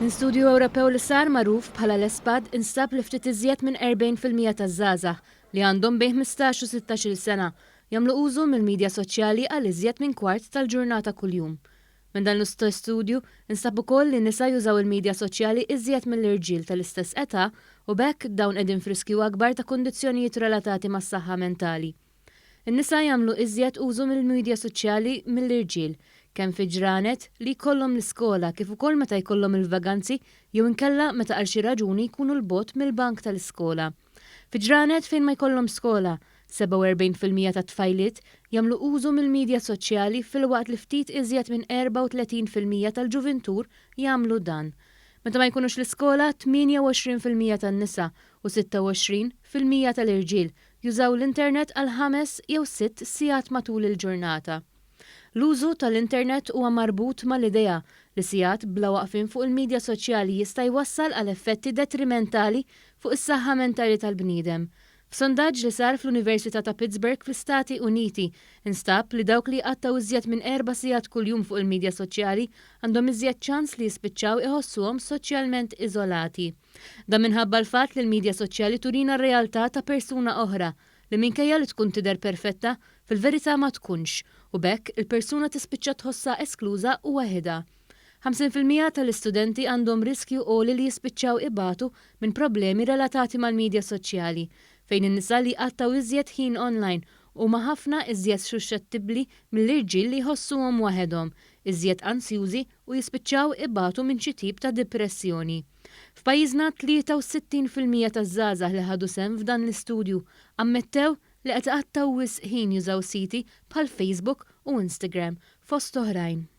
Min studju Ewropew li sar magħruf bħala l-ESPAD instab li ftit iżjed minn 40% taż-żgħażagħ li għandhom bejn 15 u 16-il sena jagħmlu użu mill-midja soċjali għal iżjed minn kwart tal-ġurnata kuljum. Minn dan l-istess studju instab ukoll li nisa jużaw il-midja soċjali iżjed mill-irġiel tal-istess età u bekk dawn qegħdin friskju akbar ta' kundizzjonijiet relatati mas-saħħa mentali. In-nisa jagħmlu iżjed użu mill-midja soċjali mill-irġiel kemm fi ġranet li jkollhom l-iskola kif ukoll meta jkollhom il-vaganzi jew inkella meta għal xi raġuni jkunu l-bogħod mill-bank tal-iskola. Fi ġranet fejn ma jkollhom skola, 47% ta' tfajliet jagħmlu użu mill-midja soċjali fil-waqt li ftit iżjed minn 34% tal-ġuventur jagħmlu dan. Meta ma jkunux l-iskola, 28% tan-nisa u 26% tal-irġiel jużaw l-internet għal 5 jew 6 sigħat matul il-ġurnata. L-użu tal-internet huwa marbut mal-idea li sigħat bla waqfien fuq il-midja soċjali jista' jwassal għal effetti detrimentali fuq is-saħħa mentali tal-bniedem. F'sondaġġ li sar fl-Università ta' Pittsburgh fl-Istati Uniti instab li dawk li qattaw iżjed minn 4 sigħat kuljum fuq il-midja soċjali għandhom iżjed ċans li jispiċċaw iħossuhom soċjalment iżolati. Dan minħabba l-fatt li l-midja soċjali turina r-realtà ta' persuna oħra li minkejja li tkun tidher perfetta, fil-verità ma tkunx u bekk il-persuna tispiċċa tħossha eskluża u waħedha. 50% tal-istudenti għandhom riskju għoli li jispiċċaw ibatu minn problemi relatati mal-midja soċjali, fejn in-nisa li qattaw iżjed ħin online huma ħafna iżjed suscettibbli mill-irġiel li jħossuhom waħedhom, iżjed ansjużi u jispiċċaw ibatu minn xi tip ta' depressjoni. F'pajjiżna 63% taż-żgħażagħ li ħadu sehem f'dan l-istudju ammettew li qed iqattaw wisq ħin jużaw siti bħal Facebook u Instagram fost oħrajn.